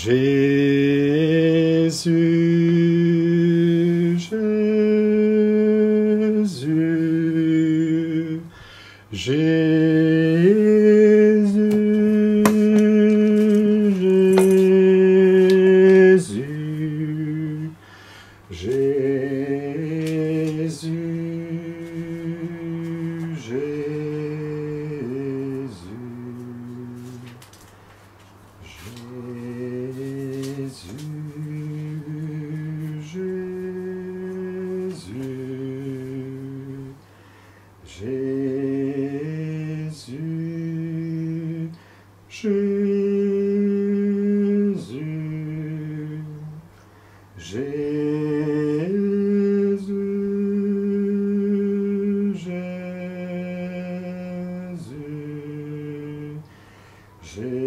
Jésus, Jésus, Jésus, Jésus, Jésus,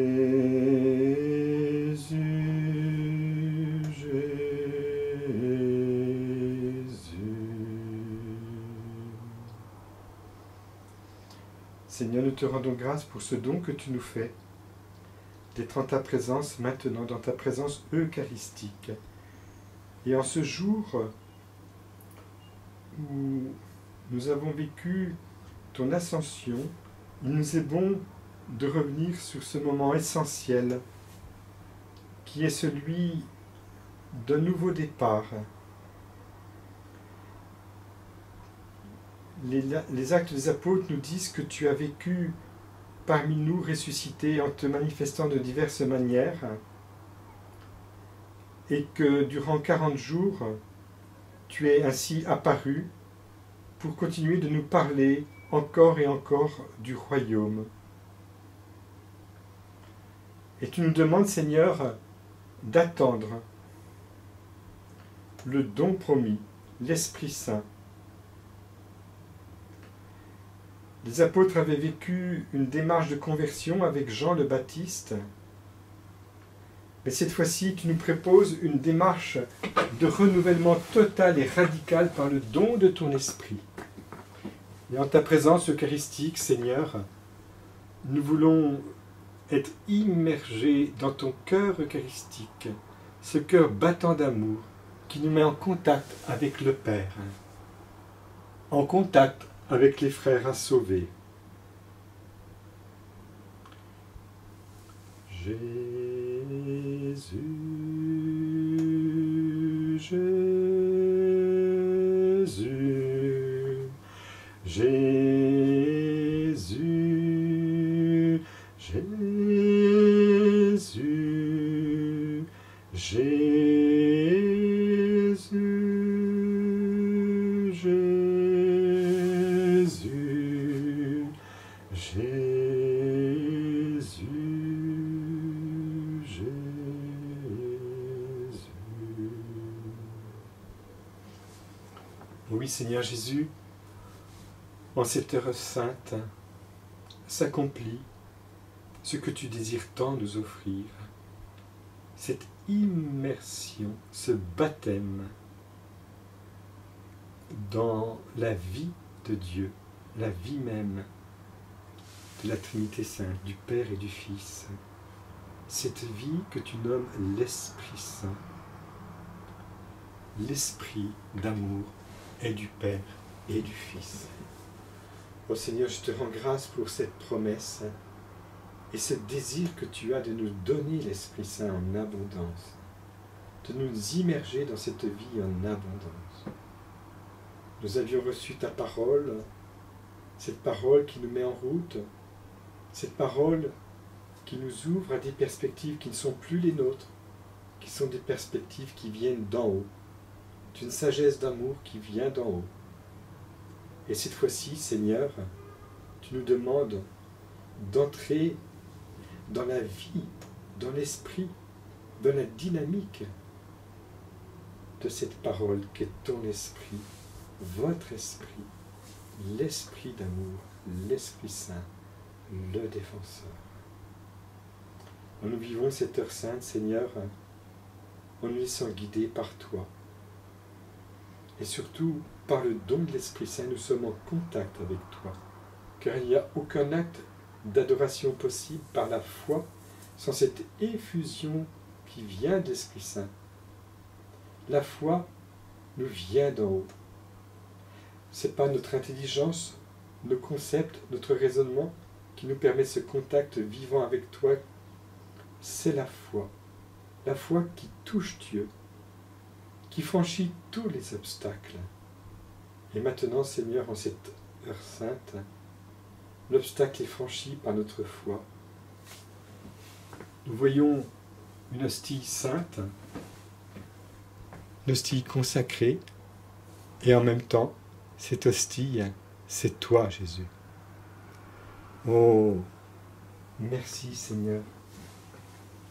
Seigneur, nous te rendons grâce pour ce don que tu nous fais, d'être en ta présence maintenant, dans ta présence eucharistique. Et en ce jour où nous avons vécu ton ascension, il nous est bon de revenir sur ce moment essentiel qui est celui d'un nouveau départ. Les actes des apôtres nous disent que tu as vécu parmi nous ressuscité en te manifestant de diverses manières et que durant 40 jours, tu es ainsi apparu pour continuer de nous parler encore et encore du royaume. Et tu nous demandes, Seigneur, d'attendre le don promis, l'Esprit Saint. Les apôtres avaient vécu une démarche de conversion avec Jean le Baptiste, mais cette fois-ci, tu nous proposes une démarche de renouvellement total et radical par le don de ton Esprit. Et en ta présence eucharistique, Seigneur, nous voulons être immergés dans ton cœur eucharistique, ce cœur battant d'amour qui nous met en contact avec le Père, en contact avec les frères à sauver. Jésus, Jésus, Jésus, Jésus, Jésus, Jésus, Jésus, Jésus. Oui, Seigneur Jésus, en cette heure sainte, s'accomplit ce que tu désires tant nous offrir, cette immersion, ce baptême dans la vie de Dieu, la vie même de la Trinité Sainte, du Père et du Fils. Cette vie que tu nommes l'Esprit Saint, l'Esprit d'amour et du Père et du Fils. Ô Seigneur, je te rends grâce pour cette promesse et ce désir que tu as de nous donner l'Esprit Saint en abondance, de nous immerger dans cette vie en abondance. Nous avions reçu ta parole, cette parole qui nous met en route, cette parole qui nous ouvre à des perspectives qui ne sont plus les nôtres, qui sont des perspectives qui viennent d'en haut, d'une sagesse d'amour qui vient d'en haut. Et cette fois-ci, Seigneur, tu nous demandes d'entrer dans la vie, dans l'esprit, dans la dynamique de cette parole qu'est ton esprit, votre esprit, l'esprit d'amour, l'Esprit Saint, le défenseur. Nous vivons cette heure sainte, Seigneur, en nous laissant guider par toi. Et surtout, par le don de l'Esprit Saint, nous sommes en contact avec toi. Car il n'y a aucun acte d'adoration possible par la foi sans cette effusion qui vient de l'Esprit Saint. La foi nous vient d'en haut. Ce n'est pas notre intelligence, nos concepts, notre raisonnement qui nous permet ce contact vivant avec toi. C'est la foi qui touche Dieu, qui franchit tous les obstacles. Et maintenant, Seigneur, en cette heure sainte, l'obstacle est franchi par notre foi. Nous voyons une hostie sainte, une hostie consacrée, et en même temps, cette hostie, c'est toi, Jésus. Oh, merci Seigneur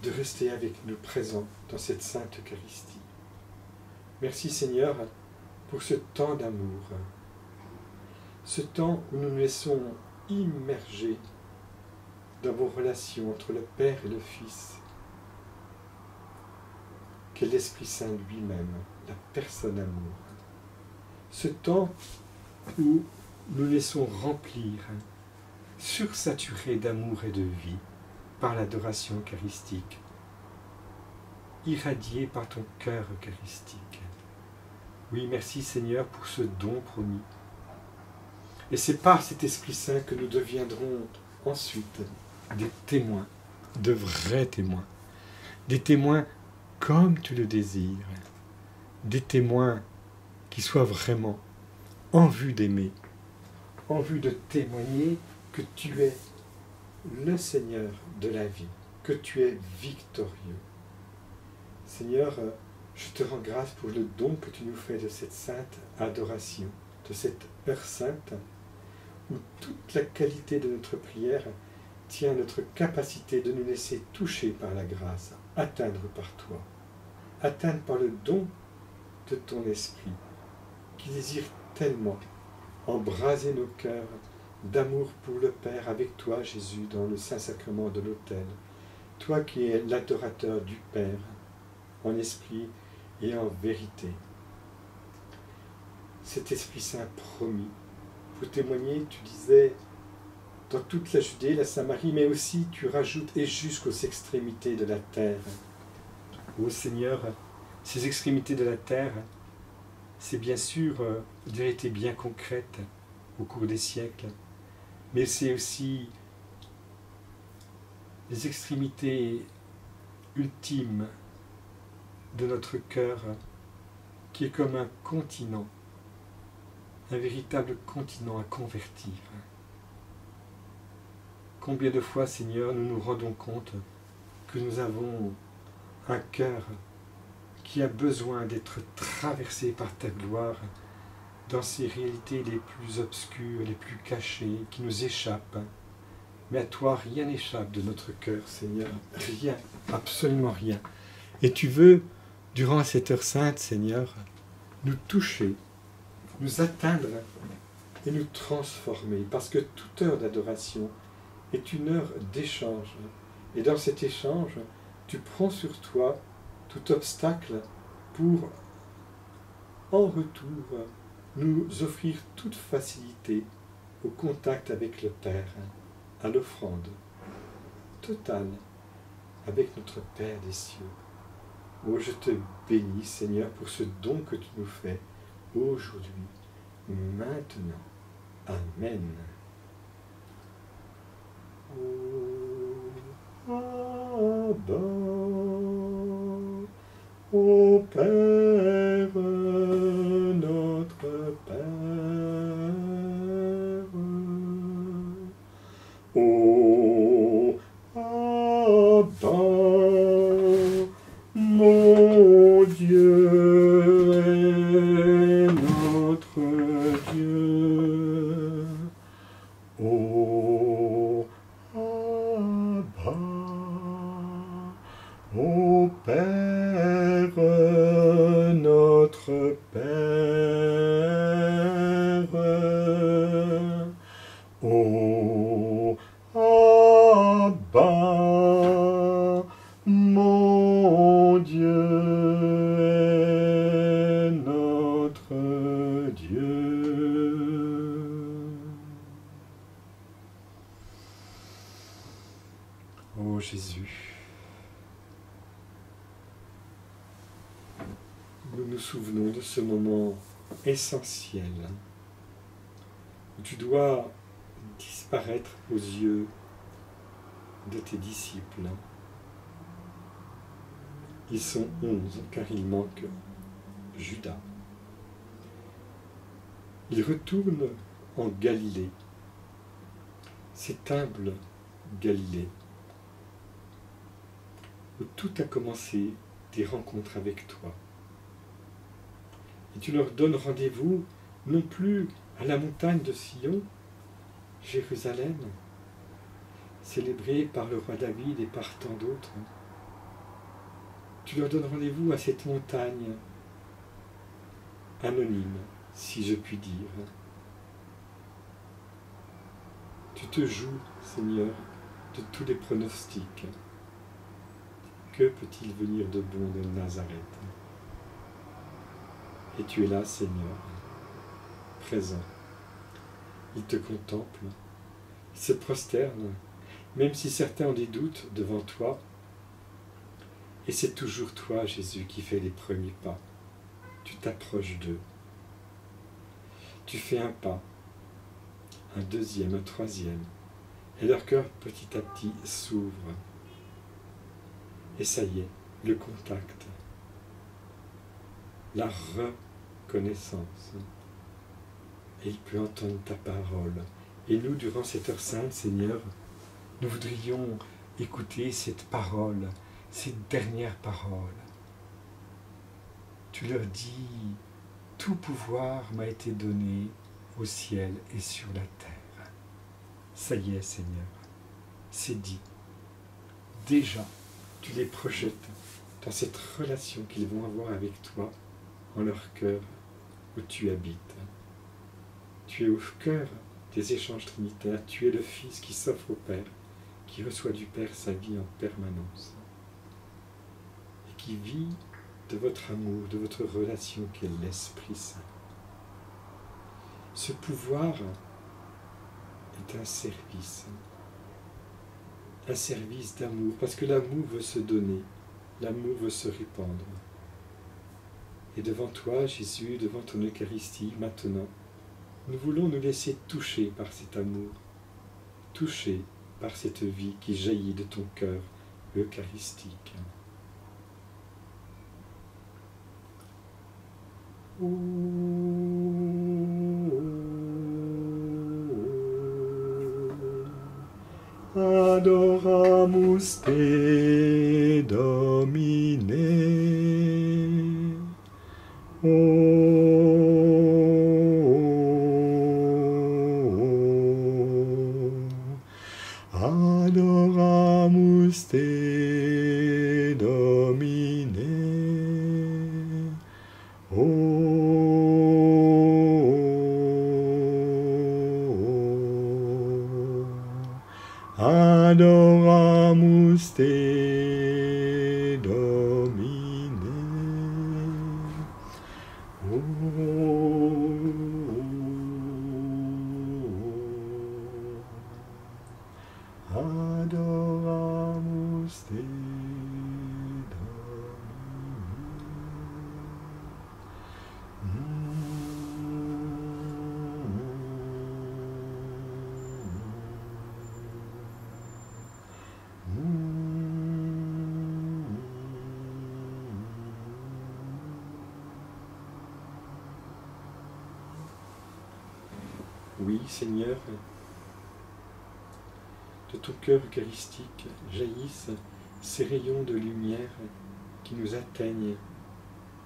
de rester avec nous présents dans cette sainte Eucharistie. Merci Seigneur pour ce temps d'amour, ce temps où nous nous laissons immerger dans vos relations entre le Père et le Fils, qu'est l'Esprit Saint lui-même, la personne amour. Ce temps où nous laissons remplir, sursaturer d'amour et de vie par l'adoration eucharistique, irradié par ton cœur eucharistique. Oui, merci Seigneur pour ce don promis. Et c'est par cet Esprit Saint que nous deviendrons ensuite des témoins, de vrais témoins, des témoins comme tu le désires, des témoins qui soient vraiment en vue d'aimer, en vue de témoigner que tu es le Seigneur de la vie, que tu es victorieux. Seigneur, je te rends grâce pour le don que tu nous fais de cette sainte adoration, de cette heure sainte, où toute la qualité de notre prière tient à notre capacité de nous laisser toucher par la grâce, atteindre par toi, atteindre par le don de ton esprit, qui désire tellement embraser nos cœurs d'amour pour le Père avec toi, Jésus, dans le Saint-Sacrement de l'autel, toi qui es l'adorateur du Père, en esprit et en vérité. Cet Esprit Saint promis, pour témoigner, tu disais, dans toute la Judée, la Samarie, mais aussi tu rajoutes, et jusqu'aux extrémités de la terre. Ô Seigneur, ces extrémités de la terre, c'est bien sûr une vérité bien concrète au cours des siècles, mais c'est aussi les extrémités ultimes de notre cœur qui est comme un continent, un véritable continent à convertir. Combien de fois, Seigneur, nous nous rendons compte que nous avons un cœur qui a besoin d'être traversé par ta gloire dans ces réalités les plus obscures, les plus cachées, qui nous échappent. Mais à toi, rien n'échappe de notre cœur, Seigneur. Rien, absolument rien. Et tu veux, durant cette heure sainte, Seigneur, nous toucher, nous atteindre et nous transformer. Parce que toute heure d'adoration est une heure d'échange. Et dans cet échange, tu prends sur toi tout obstacle pour, en retour, nous offrir toute facilité au contact avec le Père, à l'offrande totale avec notre Père des cieux. Oh, je te bénis, Seigneur, pour ce don que tu nous fais aujourd'hui, maintenant. Amen. Oh, Abba, ô Père, notre Père, ô Abba, mon Dieu et notre Dieu, ô Abba, ô Père, notre Père, ô Abba, mon Dieu et notre Dieu. Ô Jésus, nous nous souvenons de ce moment essentiel où tu dois disparaître aux yeux de tes disciples. Ils sont 11 car il manque Judas. Ils retournent en Galilée, cette humble Galilée, où tout a commencé, des rencontres avec toi. Et tu leur donnes rendez-vous non plus à la montagne de Sion, Jérusalem, célébrée par le roi David et par tant d'autres. Tu leur donnes rendez-vous à cette montagne anonyme, si je puis dire. Tu te joues, Seigneur, de tous les pronostics. Que peut-il venir de bon de Nazareth? Et tu es là, Seigneur, présent. Il te contemple, il se prosterne, même si certains ont des doutes devant toi. Et c'est toujours toi, Jésus, qui fais les premiers pas. Tu t'approches d'eux. Tu fais un pas, un deuxième, un troisième, et leur cœur petit à petit s'ouvre. Et ça y est, le contact, la reconnaissance. Et il peut entendre ta parole. Et nous, durant cette heure sainte, Seigneur, nous voudrions écouter cette parole, cette dernière parole. Tu leur dis, tout pouvoir m'a été donné au ciel et sur la terre. Ça y est, Seigneur, c'est dit. Déjà, tu les projettes dans cette relation qu'ils vont avoir avec toi, en leur cœur, où tu habites. Tu es au cœur des échanges trinitaires, tu es le Fils qui s'offre au Père, qui reçoit du Père sa vie en permanence, et qui vit de votre amour, de votre relation qui est l'Esprit Saint. Ce pouvoir est un service d'amour, parce que l'amour veut se donner, l'amour veut se répandre. Et devant toi, Jésus, devant ton Eucharistie, maintenant, nous voulons nous laisser toucher par cet amour, toucher par cette vie qui jaillit de ton cœur eucharistique. Adoramus te, Domine. Adoramus te, Domine. Adoramus te, Domine. Adoramus te, Oui, Seigneur, de ton cœur eucharistique jaillissent ces rayons de lumière qui nous atteignent,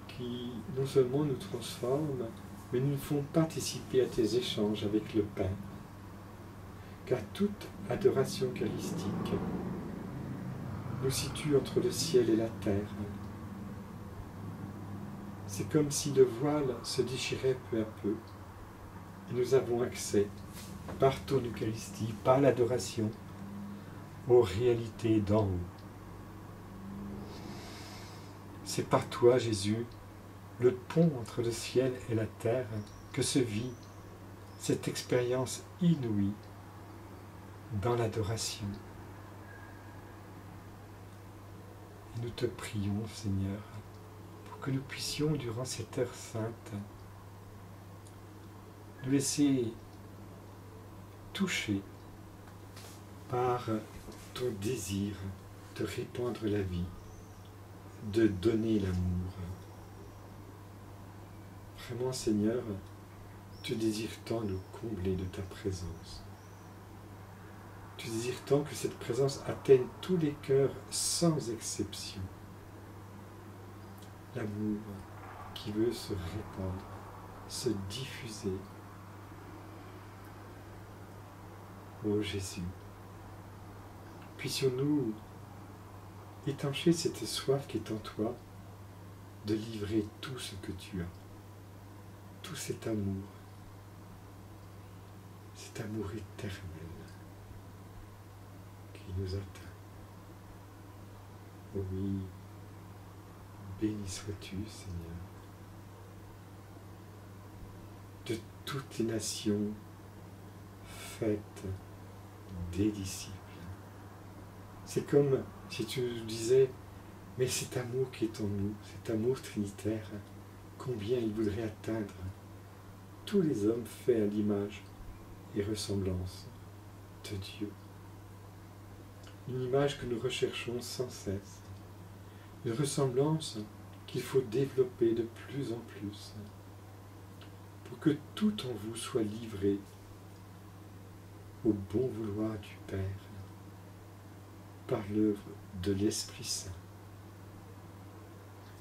qui non seulement nous transforment, mais nous font participer à tes échanges avec le Père. Car toute adoration eucharistique nous situe entre le ciel et la terre. C'est comme si le voile se déchirait peu à peu. Et nous avons accès, par ton Eucharistie, par l'adoration, aux réalités d'en haut. C'est par toi, Jésus, le pont entre le ciel et la terre, que se vit cette expérience inouïe dans l'adoration. Et nous te prions, Seigneur, pour pour que nous puissions, durant cette heure sainte, nous laisser toucher par ton désir de répandre la vie, de donner l'amour. Vraiment, Seigneur, tu désires tant nous combler de ta présence. Tu désires tant que cette présence atteigne tous les cœurs sans exception. L'amour qui veut se répandre, se diffuser. Ô Jésus, puissions-nous étancher cette soif qui est en toi de livrer tout ce que tu as, tout cet amour éternel qui nous atteint. Oh oui, béni sois-tu, Seigneur, de toutes les nations faites des disciples. C'est comme si tu nous disais, mais cet amour qui est en nous, cet amour trinitaire, combien il voudrait atteindre tous les hommes faits à l'image et ressemblance de Dieu. Une image que nous recherchons sans cesse, une ressemblance qu'il faut développer de plus en plus, pour que tout en vous soit livré au bon vouloir du Père, par l'œuvre de l'Esprit Saint,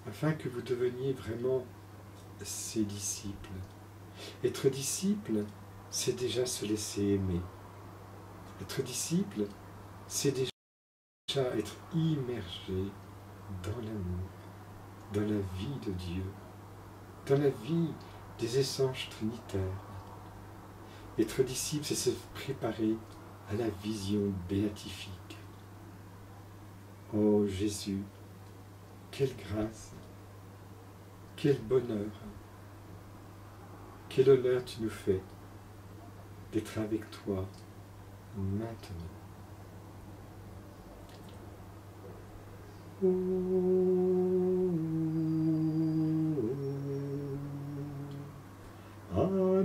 afin que vous deveniez vraiment ses disciples. Être disciple, c'est déjà se laisser aimer. Être disciple, c'est déjà être immergé dans l'amour, dans la vie de Dieu, dans la vie des essences trinitaires. Être disciple, c'est se préparer à la vision béatifique. Oh Jésus, quelle grâce, quel bonheur, quel honneur tu nous fais d'être avec toi maintenant.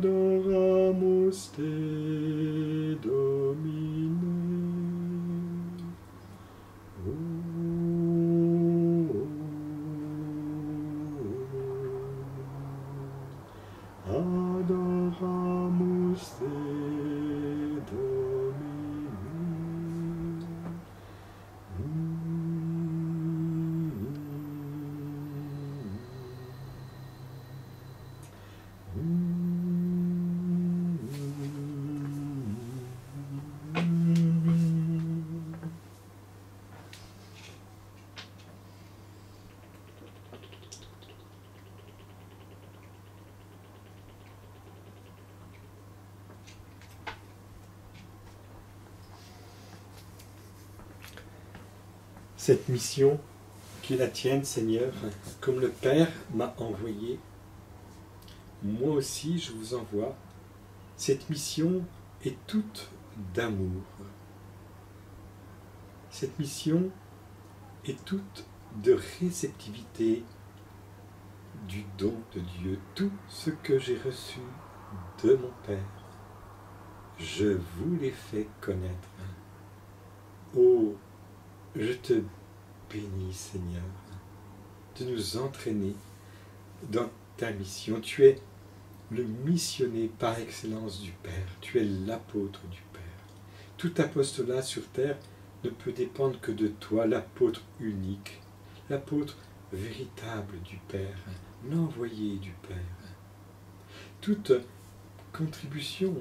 Adoramus te, Domine. Adoramus te, Cette mission qui est la tienne, Seigneur, comme le Père m'a envoyé, moi aussi je vous envoie. Cette mission est toute d'amour. Cette mission est toute de réceptivité du don de Dieu. Tout ce que j'ai reçu de mon Père, je vous l'ai fait connaître. Oh, je te bénis, Seigneur, de nous entraîner dans ta mission. Tu es le missionné par excellence du Père. Tu es l'apôtre du Père. Tout apostolat sur terre ne peut dépendre que de toi, l'apôtre unique, l'apôtre véritable du Père, l'envoyé du Père. Toute contribution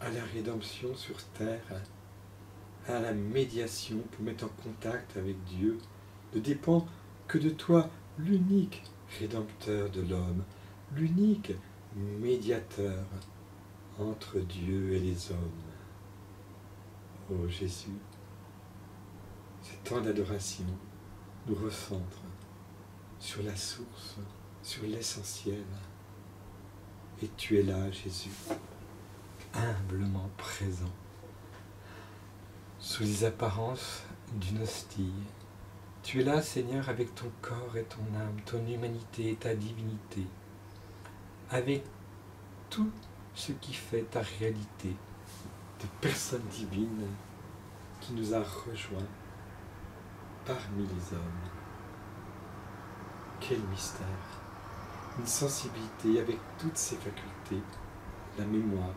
à la rédemption sur terre, à la médiation pour mettre en contact avec Dieu, ne dépend que de toi, l'unique rédempteur de l'homme, l'unique médiateur entre Dieu et les hommes. Ô Jésus, ces temps d'adoration nous recentrent sur la source, sur l'essentiel. Et tu es là, Jésus, humblement présent, sous les apparences d'une hostie, Tu es là, Seigneur, avec ton corps et ton âme, ton humanité et ta divinité, avec tout ce qui fait ta réalité, de personne divine qui nous a rejoints parmi les hommes. Quel mystère! Une sensibilité avec toutes ses facultés, la mémoire,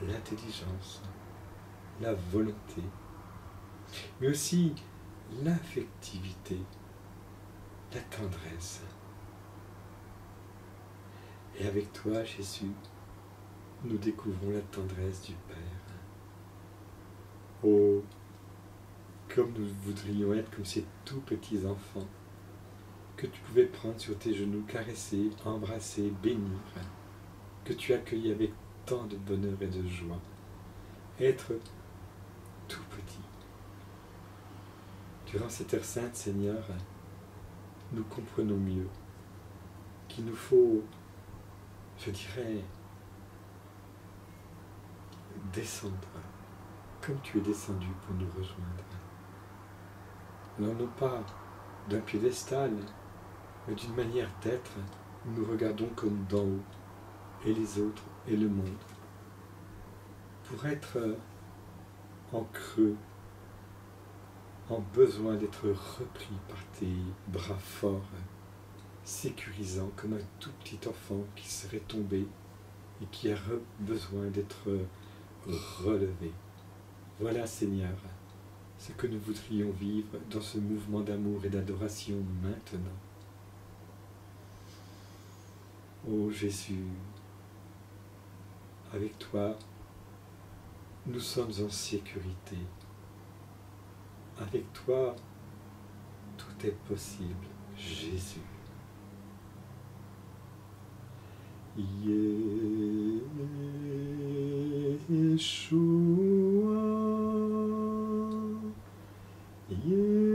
l'intelligence, la volonté, mais aussi l'affectivité, la tendresse. Et avec toi, Jésus, nous découvrons la tendresse du Père. Oh, comme nous voudrions être comme ces tout petits enfants que tu pouvais prendre sur tes genoux, caresser, embrasser, bénir, que tu accueillis avec tant de bonheur et de joie. Être tout petit. Durant cette heure sainte, Seigneur, nous comprenons mieux qu'il nous faut, je dirais, descendre comme tu es descendu pour nous rejoindre. Alors non pas d'un piédestal, mais d'une manière d'être, nous regardons comme d'en haut, et les autres, et le monde, pour être en creux, en besoin d'être repris par tes bras forts, sécurisants, comme un tout petit enfant qui serait tombé et qui a besoin d'être relevé. Voilà, Seigneur, ce que nous voudrions vivre dans ce mouvement d'amour et d'adoration maintenant. Ô Jésus, avec toi, nous sommes en sécurité. Avec toi, tout est possible, Jésus. Yeshua, Yeshua,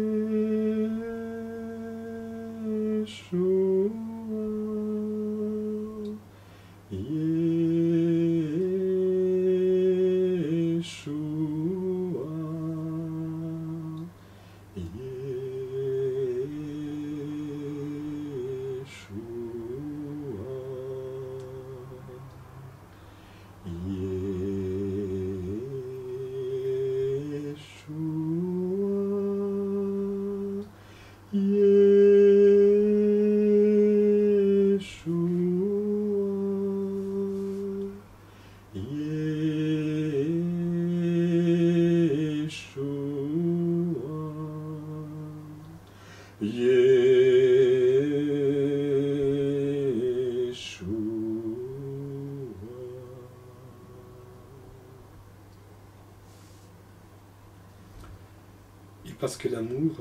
parce que l'amour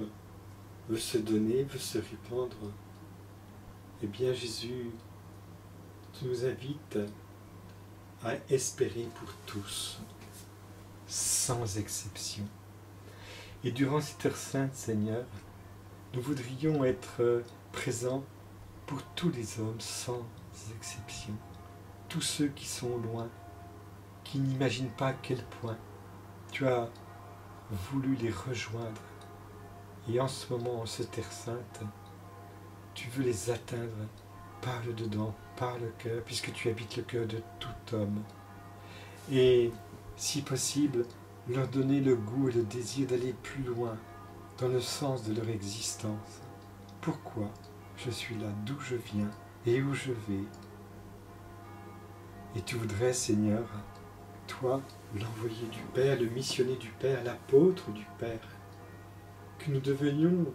veut se donner, veut se répandre, eh bien Jésus, tu nous invites à espérer pour tous, sans exception. Et durant cette heure sainte, Seigneur, nous voudrions être présents pour tous les hommes, sans exception. Tous ceux qui sont loin, qui n'imaginent pas à quel point tu as voulu les rejoindre. Et en ce moment, en cette terre sainte, tu veux les atteindre par le dedans, par le cœur, puisque tu habites le cœur de tout homme. Et, si possible, leur donner le goût et le désir d'aller plus loin dans le sens de leur existence. Pourquoi je suis là, d'où je viens et où je vais. Et tu voudrais, Seigneur, toi, l'envoyé du Père, le missionnaire du Père, l'apôtre du Père, que nous devenions,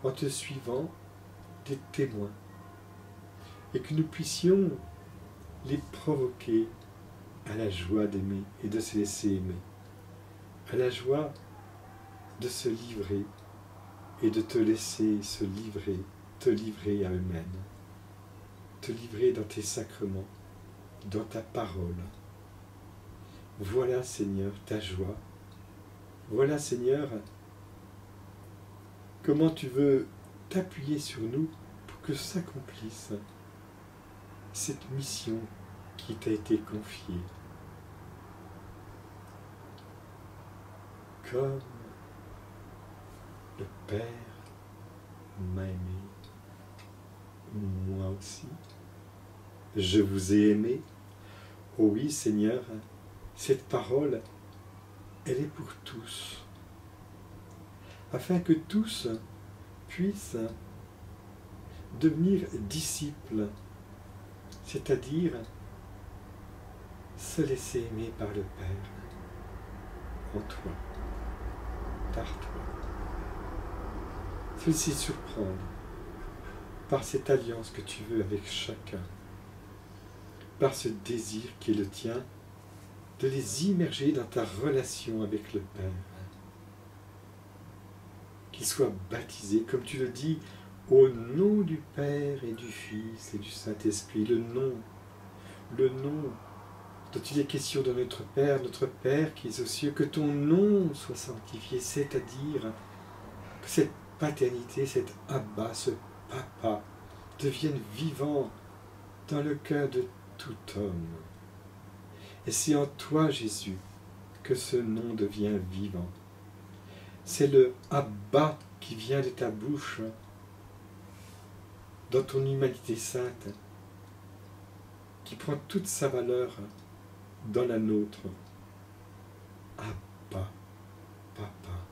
en te suivant, des témoins, et que nous puissions les provoquer à la joie d'aimer et de se laisser aimer, à la joie de se livrer et de te laisser se livrer, te livrer à eux-mêmes, te livrer dans tes sacrements, dans ta parole. Voilà, Seigneur, ta joie. Voilà, Seigneur, comment tu veux t'appuyer sur nous pour que s'accomplisse cette mission qui t'a été confiée. Comme Le Père m'a aimé, moi aussi. Je vous ai aimé. Oh oui, Seigneur, cette parole, elle est pour tous, afin que tous puissent devenir disciples, c'est-à-dire se laisser aimer par le Père, en toi, par toi. Se laisser surprendre par cette alliance que tu veux avec chacun, par ce désir qui est le tien, de les immerger dans ta relation avec le Père. Qu'ils soient baptisés, comme tu le dis, au nom du Père et du Fils et du Saint-Esprit, le nom dont il est question de notre Père qui est aux cieux, que ton nom soit sanctifié, c'est-à-dire que cette paternité, cet Abba, ce Papa, devienne vivant dans le cœur de tout homme. Et c'est en toi, Jésus, que ce nom devient vivant. C'est le Abba qui vient de ta bouche, dans ton humanité sainte, qui prend toute sa valeur dans la nôtre. Abba, Papa,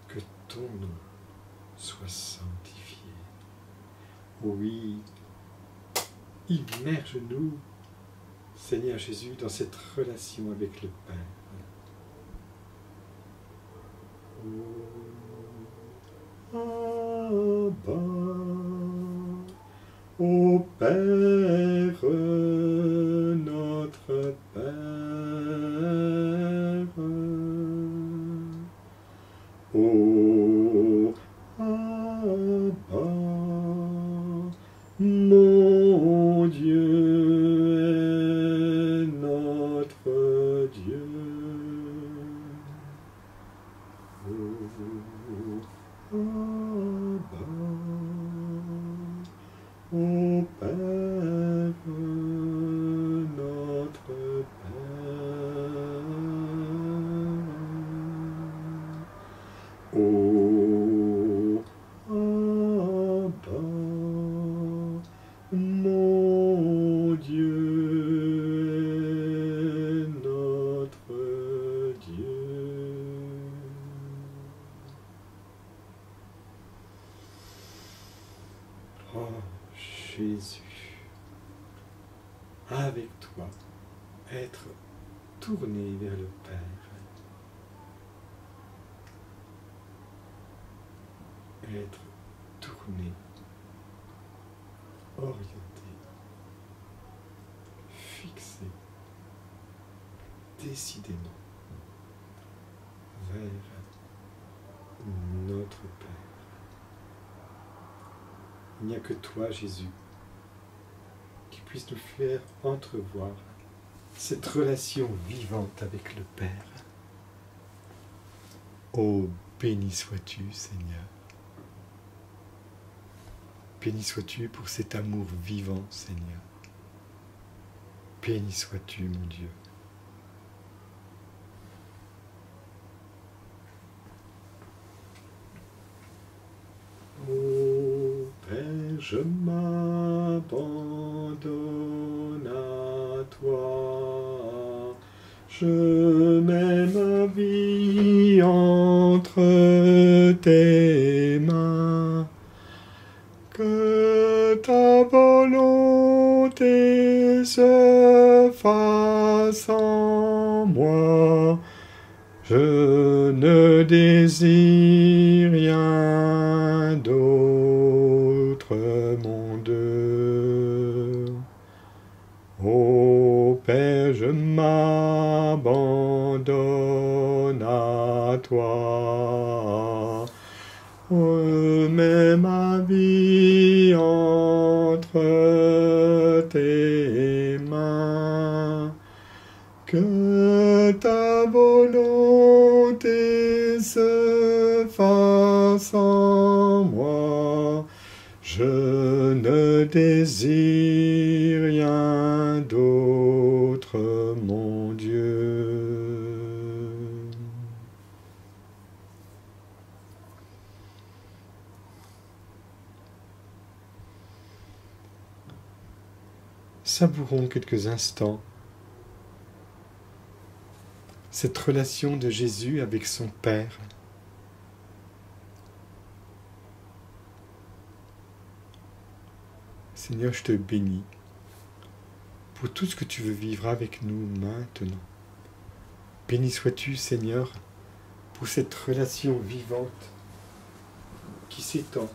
que ton nom soit sanctifié. Oh oui, immerge-nous, Seigneur Jésus, dans cette relation avec le Père. Oh, Abba, ô Père, notre Père, ô Abba, mon Dieu et notre Dieu. Ô Abba, ô Père, notre Père, ô Abba, mon Dieu, notre Dieu. Oh Jésus, avec toi, être tourné vers le Père, être tourné, orienté, fixé, décidément vers notre Père. Il n'y a que toi, Jésus, qui puisse nous faire entrevoir cette relation vivante avec le Père. Oh, béni sois-tu, Seigneur. Béni sois-tu pour cet amour vivant, Seigneur. Béni sois-tu, mon Dieu. Ô Père, je m'abandonne à toi. Je mets ma vie entre tes mains. Que ta volonté se fasse en moi. Je ne désire rien d'autre, mon Dieu. Ô Père, je m'abandonne à toi. Mets ma vie entre tes mains. Que ta volonté se fasse en moi. Je ne désire rien d'autre, mon Dieu. Savourons quelques instants cette relation de Jésus avec son Père. Seigneur, je te bénis pour tout ce que tu veux vivre avec nous maintenant. Béni sois-tu, Seigneur, pour cette relation vivante qui s'étend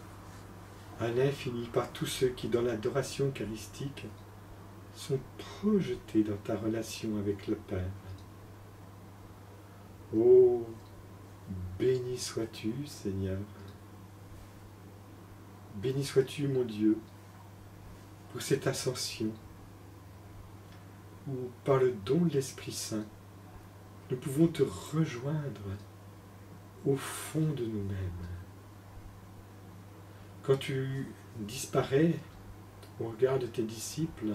à l'infini par tous ceux qui, dans l'adoration eucharistique, sont projetés dans ta relation avec le Père. Oh, béni sois-tu, Seigneur. Béni sois-tu, mon Dieu, pour cette ascension, où, par le don de l'Esprit Saint, nous pouvons te rejoindre au fond de nous-mêmes. Quand tu disparais au regard de tes disciples,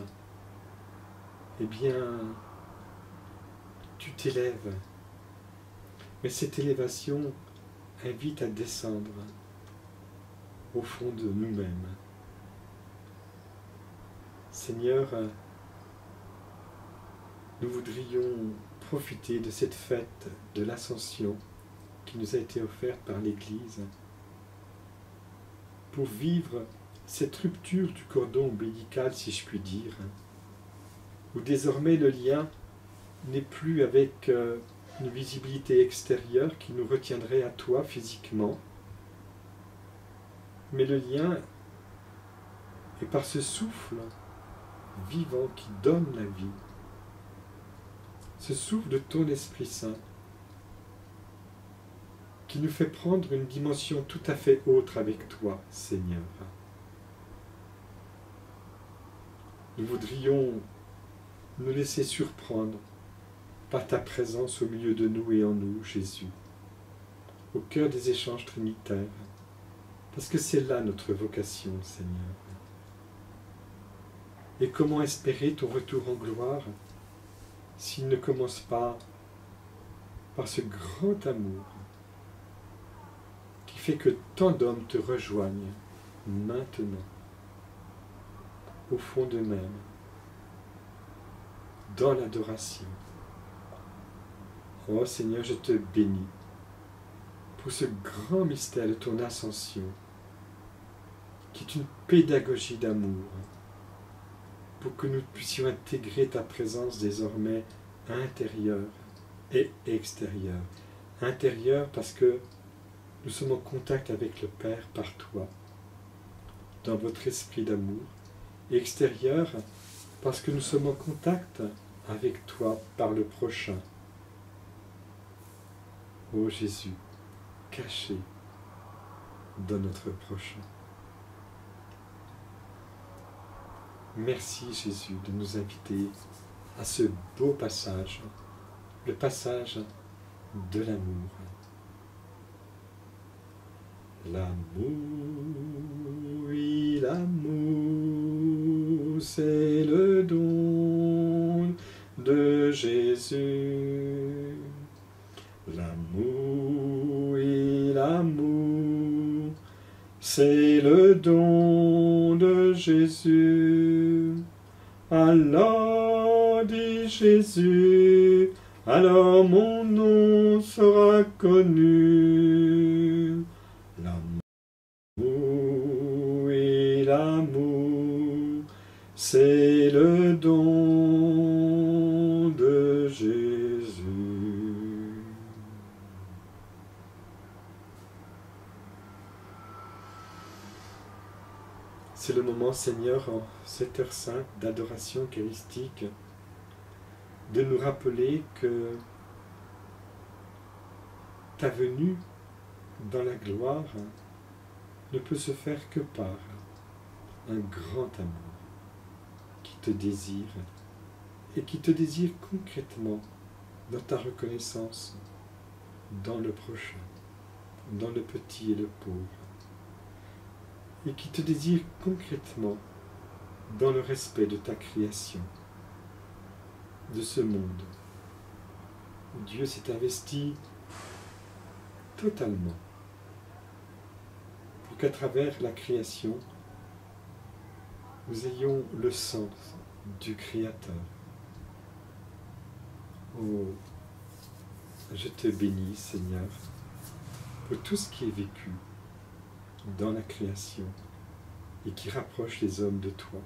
eh bien, tu t'élèves. Mais cette élévation invite à descendre au fond de nous-mêmes. Seigneur, nous voudrions profiter de cette fête de l'Ascension qui nous a été offerte par l'Église pour vivre cette rupture du cordon ombilical, si je puis dire, où désormais le lien n'est plus avec une visibilité extérieure qui nous retiendrait à toi physiquement, mais le lien est par ce souffle vivant qui donne la vie, ce souffle de ton Esprit Saint qui nous fait prendre une dimension tout à fait autre avec toi, Seigneur. Nous voudrions nous laisser surprendre par ta présence au milieu de nous et en nous, Jésus, au cœur des échanges trinitaires, parce que c'est là notre vocation, Seigneur. Et comment espérer ton retour en gloire s'il ne commence pas par ce grand amour qui fait que tant d'hommes te rejoignent maintenant, au fond d'eux-mêmes, dans l'adoration. Oh Seigneur, je te bénis pour ce grand mystère de ton ascension, qui est une pédagogie d'amour, pour que nous puissions intégrer ta présence désormais intérieure et extérieure. Intérieure parce que nous sommes en contact avec le Père par toi, dans votre esprit d'amour, et extérieure parce que nous sommes en contact avec toi par le prochain. Ô Jésus, caché dans notre prochain. Merci Jésus de nous inviter à ce beau passage, le passage de l'amour. L'amour, oui, l'amour, c'est le don de Jésus. L'amour, oui, l'amour, c'est le don de Jésus. Alors, dit Jésus, alors mon nom sera connu. L'amour et l'amour, c'est le don de Jésus. C'est le moment, Seigneur, en cette heure sainte d'adoration eucharistique, de nous rappeler que ta venue dans la gloire ne peut se faire que par un grand amour qui te désire et qui te désire concrètement dans ta reconnaissance, dans le prochain, dans le petit et le pauvre, et qui te désire concrètement dans le respect de ta création, de ce monde où Dieu s'est investi totalement pour qu'à travers la création, nous ayons le sens du Créateur. Oh, je te bénis, Seigneur, pour tout ce qui est vécu dans la création et qui rapproche les hommes de toi.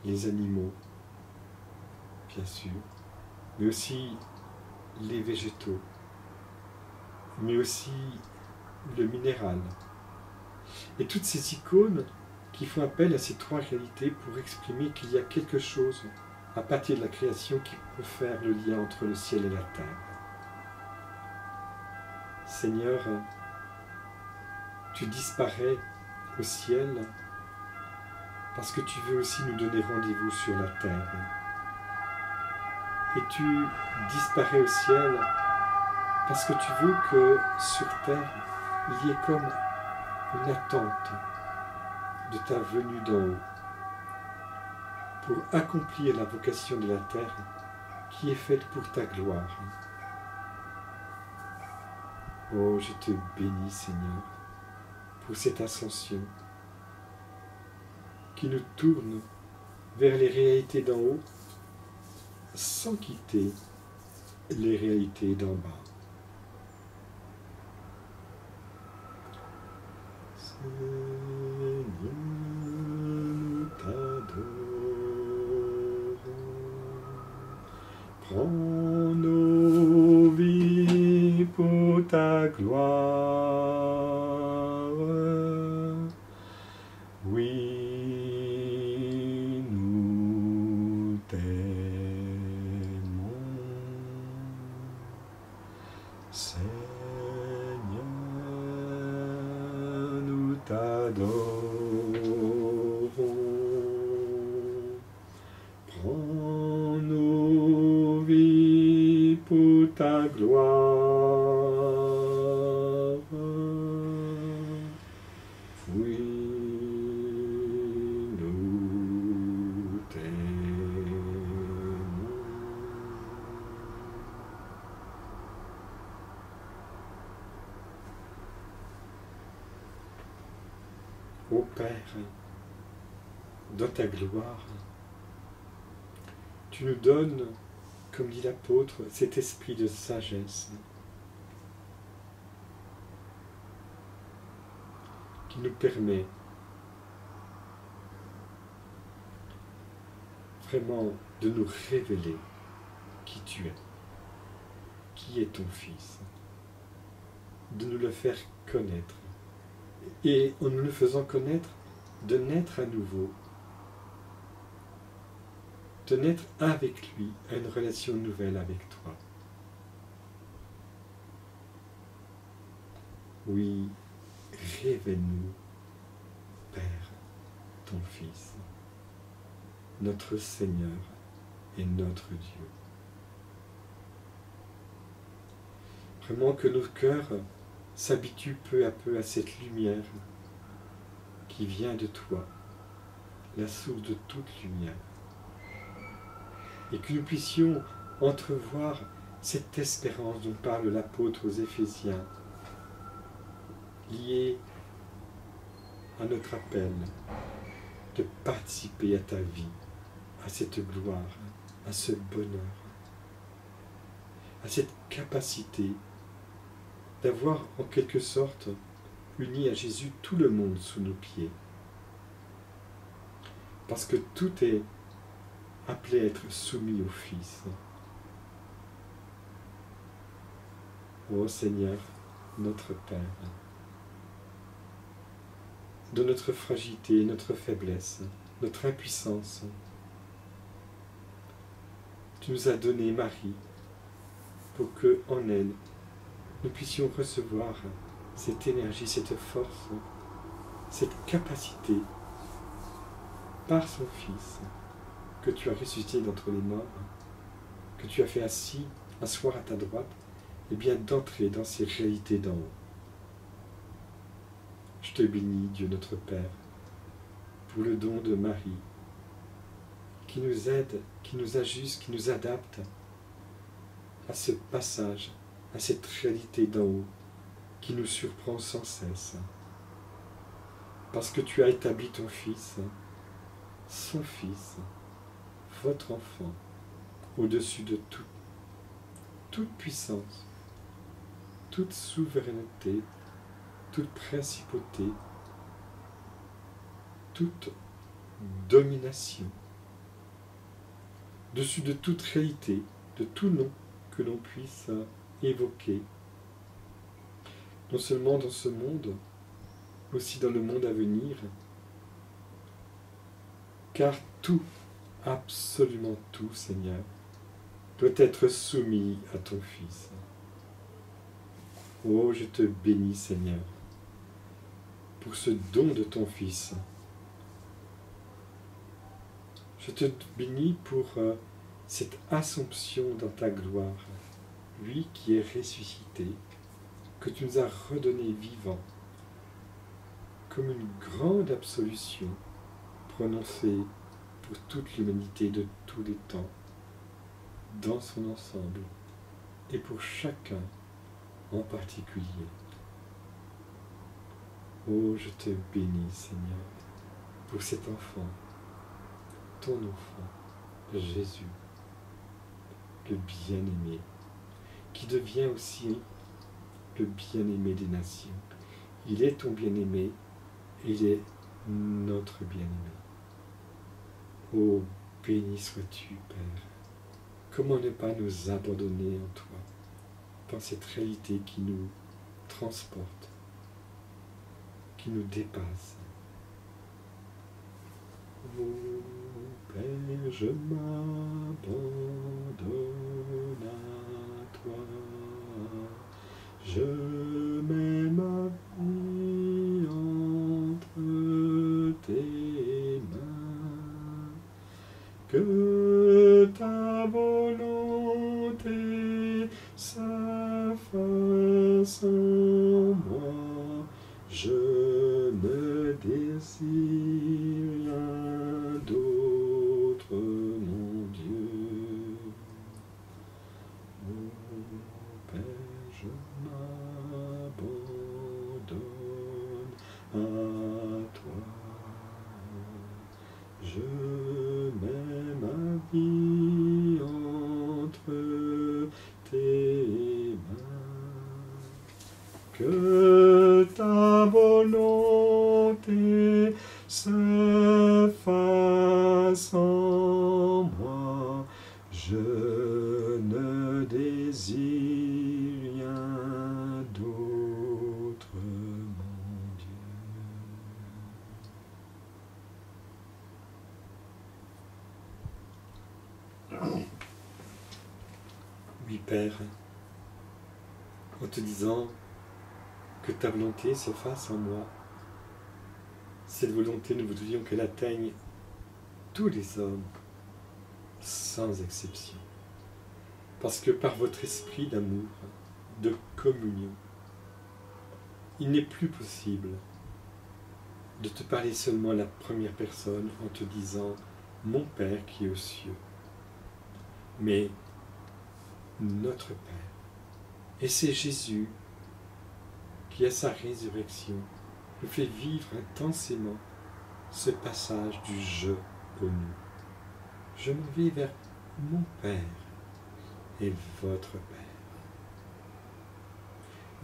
Les animaux, bien sûr, mais aussi les végétaux, mais aussi le minéral. Et toutes ces icônes qui font appel à ces trois réalités pour exprimer qu'il y a quelque chose à partir de la création qui peut faire le lien entre le ciel et la terre. Seigneur, tu disparais au ciel parce que tu veux aussi nous donner rendez-vous sur la terre. Et tu disparais au ciel parce que tu veux que sur terre, il y ait comme une attente de ta venue d'en haut pour accomplir la vocation de la terre qui est faite pour ta gloire. Oh, je te bénis, Seigneur, pour cette ascension qui nous tourne vers les réalités d'en haut sans quitter les réalités d'en bas. Seigneur, nous t'adorons. Prends nos vies pour ta gloire. Oui, nous t'aimons. Seigneur, nous t'adorons. Prends nos vies pour ta gloire. Oui, nous t'aimons. Ô Père, dans ta gloire, tu nous donnes, comme dit l'apôtre, cet esprit de sagesse qui nous permet vraiment de nous révéler qui tu es, qui est ton Fils, de nous le faire connaître, et en nous le faisant connaître, de naître à nouveau, de naître avec lui à une relation nouvelle avec toi. Oui, révèle-nous, Père, ton Fils, notre Seigneur et notre Dieu. Vraiment que nos cœurs s'habituent peu à peu à cette lumière qui vient de toi, la source de toute lumière. Et que nous puissions entrevoir cette espérance dont parle l'apôtre aux Éphésiens, liée à notre appel de participer à ta vie, à cette gloire, à ce bonheur, à cette capacité d'avoir en quelque sorte uni à Jésus tout le monde sous nos pieds. Parce que tout est appelé à être soumis au Fils. Ô Seigneur, notre Père, de notre fragilité, notre faiblesse, notre impuissance, tu nous as donné Marie pour que, en elle, nous puissions recevoir cette énergie, cette force, cette capacité par son Fils que tu as ressuscité d'entre les morts, que tu as fait asseoir à ta droite, et bien d'entrer dans ces réalités d'en haut. Je te bénis, Dieu notre Père, pour le don de Marie, qui nous aide, qui nous ajuste, qui nous adapte à ce passage, à cette réalité d'en haut, qui nous surprend sans cesse. Parce que tu as établi ton Fils, son Fils, votre enfant, au-dessus de toute puissance, toute souveraineté, toute principauté, toute domination, dessus de toute réalité, de tout nom que l'on puisse évoquer, non seulement dans ce monde, mais aussi dans le monde à venir, car tout, absolument tout, Seigneur, doit être soumis à ton Fils. Oh, je te bénis, Seigneur, pour ce don de ton Fils. Je te bénis pour cette assomption dans ta gloire, lui qui est ressuscité, que tu nous as redonné vivant, comme une grande absolution prononcée pour toute l'humanité de tous les temps, dans son ensemble, et pour chacun en particulier. Oh, je te bénis, Seigneur, pour cet enfant, ton enfant, Jésus, le bien-aimé, qui devient aussi le bien-aimé des nations. Il est ton bien-aimé, et il est notre bien-aimé. Oh, béni sois-tu, Père. Comment ne pas nous abandonner en toi, dans cette réalité qui nous transporte, qui nous dépasse. Oh, Père, je m'abandonne à toi. Je mets ma vie entre tes mains. Que ta volonté se fasse en moi. Je ne désire rien d'autre, mon Dieu. Oh Père, je m'abandonne à toi. Je mets ma vie entre tes mains. Que ta volonté se fasse en moi. Je ne désire rien d'autre, mon Dieu. Oui, Père, en te disant que ta volonté se fasse en moi, cette volonté, nous voudrions qu'elle atteigne tous les hommes, sans exception. Parce que par votre esprit d'amour, de communion, il n'est plus possible de te parler seulement à la première personne en te disant « Mon Père qui est aux cieux », mais notre Père. Et c'est Jésus qui, à sa résurrection, nous fait vivre intensément ce passage du « je » au « nous ». Je m'en vais vers mon Père et votre Père,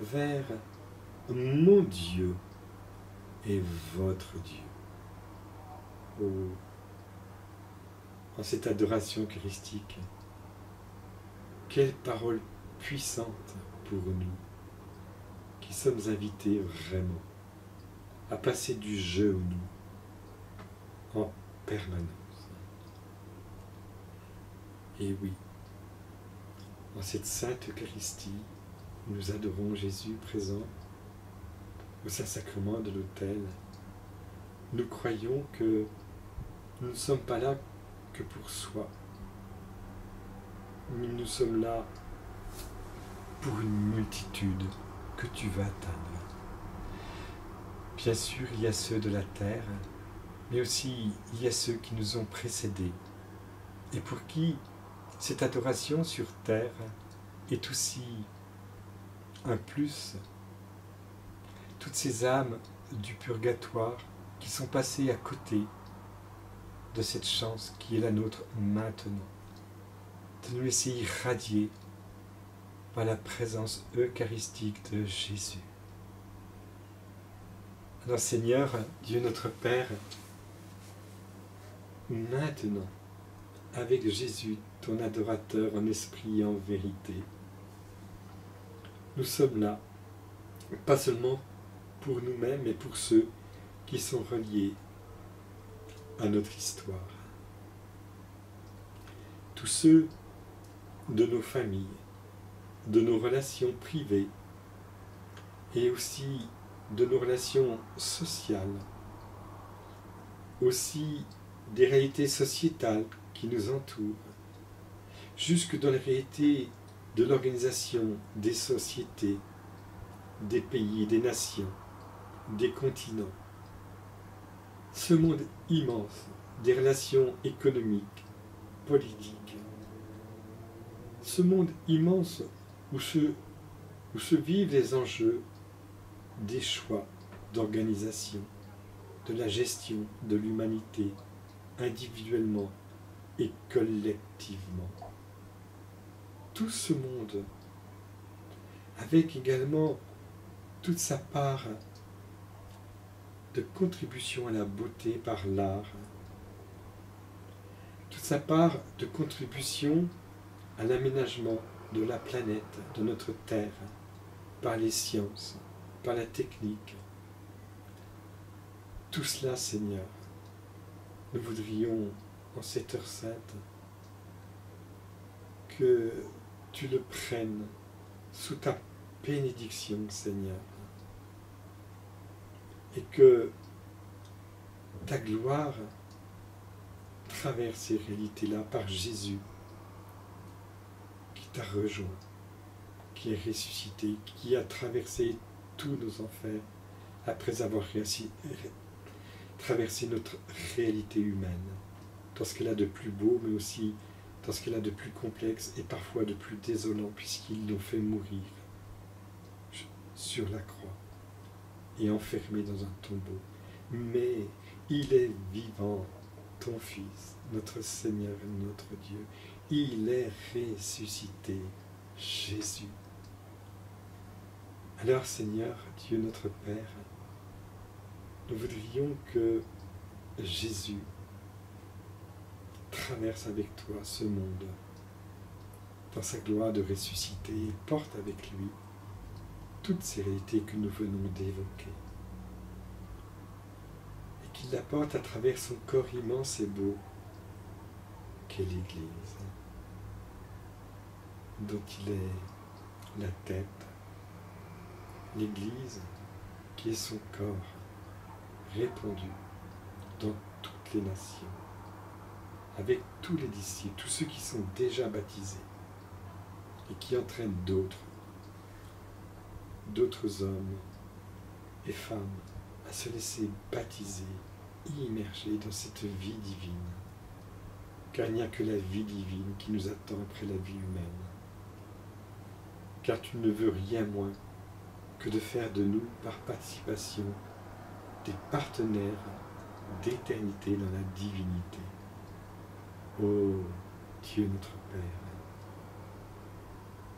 vers mon Dieu et votre Dieu. Oh, en cette adoration eucharistique, quelle parole puissante pour nous, qui sommes invités vraiment à passer du je au nous en permanence. Et oui, en cette sainte Eucharistie, nous adorons Jésus présent au Saint-Sacrement de l'autel. Nous croyons que nous ne sommes pas là que pour soi, mais nous sommes là pour une multitude que tu vas atteindre. Bien sûr, il y a ceux de la terre, mais aussi il y a ceux qui nous ont précédés, et pour qui cette adoration sur terre est aussi un plus. Toutes ces âmes du purgatoire qui sont passées à côté de cette chance qui est la nôtre maintenant, de nous laisser irradier par la présence eucharistique de Jésus. Alors Seigneur, Dieu notre Père, maintenant, avec Jésus, ton adorateur en esprit et en vérité, nous sommes là, pas seulement pour nous-mêmes, mais pour ceux qui sont reliés à notre histoire. Tous ceux de nos familles, de nos relations privées et aussi de nos relations sociales, aussi des réalités sociétales qui nous entourent, jusque dans les réalités de l'organisation des sociétés, des pays, des nations, des continents. Ce monde immense des relations économiques, politiques, ce monde immense où se vivent les enjeux des choix d'organisation, de la gestion de l'humanité, individuellement et collectivement. Tout ce monde, avec également toute sa part de contribution à la beauté par l'art, toute sa part de contribution à l'aménagement de la planète, de notre Terre, par les sciences, par la technique. Tout cela, Seigneur, nous voudrions, en cette heure sainte, que tu le prennes sous ta bénédiction, Seigneur, et que ta gloire traverse ces réalités-là par Jésus, qui t'a rejoint, qui est ressuscité, qui a traversé tous nos enfers après avoir traversé notre réalité humaine, dans ce qu'elle a de plus beau, mais aussi dans ce qu'elle a de plus complexe et parfois de plus désolant, puisqu'ils l'ont fait mourir sur la croix et enfermé dans un tombeau. Mais il est vivant, ton Fils, notre Seigneur et notre Dieu. Il est ressuscité, Jésus. Alors, Seigneur, Dieu notre Père, nous voudrions que Jésus traverse avec toi ce monde dans sa gloire de ressuscité et porte avec lui toutes ces réalités que nous venons d'évoquer. Et qu'il la porte à travers son corps immense et beau qu'est l'Église, dont il est la tête. L'Église qui est son corps répandu dans toutes les nations, avec tous les disciples, tous ceux qui sont déjà baptisés et qui entraînent d'autres hommes et femmes à se laisser baptiser, immerger dans cette vie divine. Car il n'y a que la vie divine qui nous attend après la vie humaine. Car tu ne veux rien moins que de faire de nous, par participation, des partenaires d'éternité dans la divinité. Ô Dieu notre Père,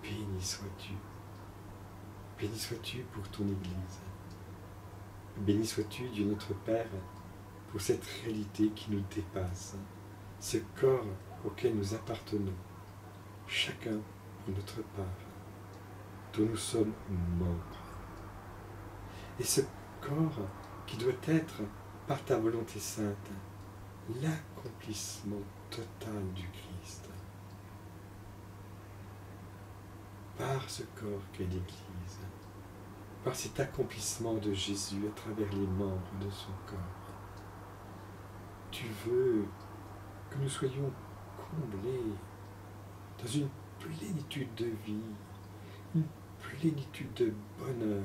béni sois-tu. Béni sois-tu pour ton Église. Béni sois-tu, Dieu notre Père, pour cette réalité qui nous dépasse, ce corps auquel nous appartenons, chacun pour notre part, dont nous sommes membres. Et ce corps qui doit être, par ta volonté sainte, l'accomplissement total du Christ. Par ce corps qu'est l'Église, par cet accomplissement de Jésus à travers les membres de son corps, tu veux que nous soyons comblés dans une plénitude de vie, une plénitude de bonheur.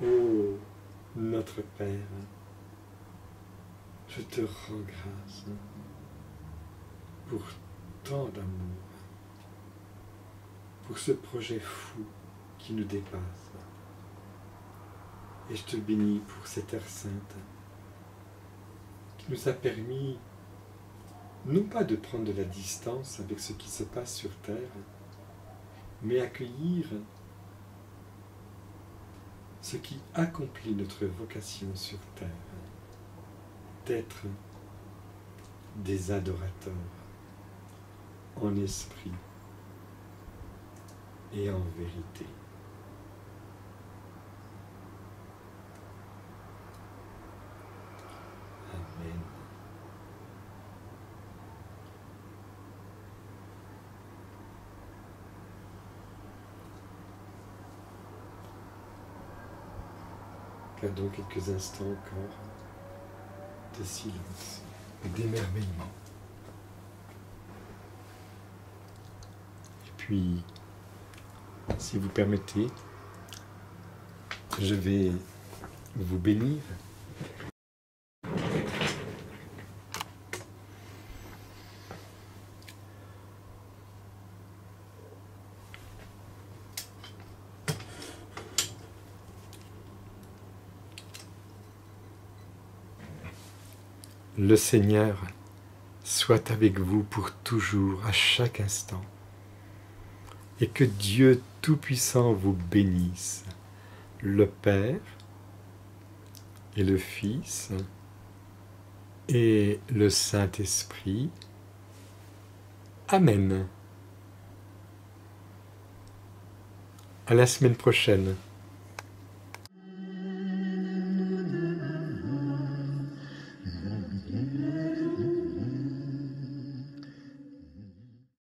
Ô notre Père, je te rends grâce pour tant d'amour, pour ce projet fou qui nous dépasse. Et je te bénis pour cette heure sainte nous a permis non pas de prendre de la distance avec ce qui se passe sur Terre, mais accueillir ce qui accomplit notre vocation sur Terre, d'être des adorateurs en esprit et en vérité. Amen. Gardons quelques instants encore de silence et d'émerveillement. Et puis, si vous permettez, je vais vous bénir. Le Seigneur soit avec vous pour toujours, à chaque instant, et que Dieu Tout-Puissant vous bénisse, le Père et le Fils et le Saint-Esprit. Amen. À la semaine prochaine.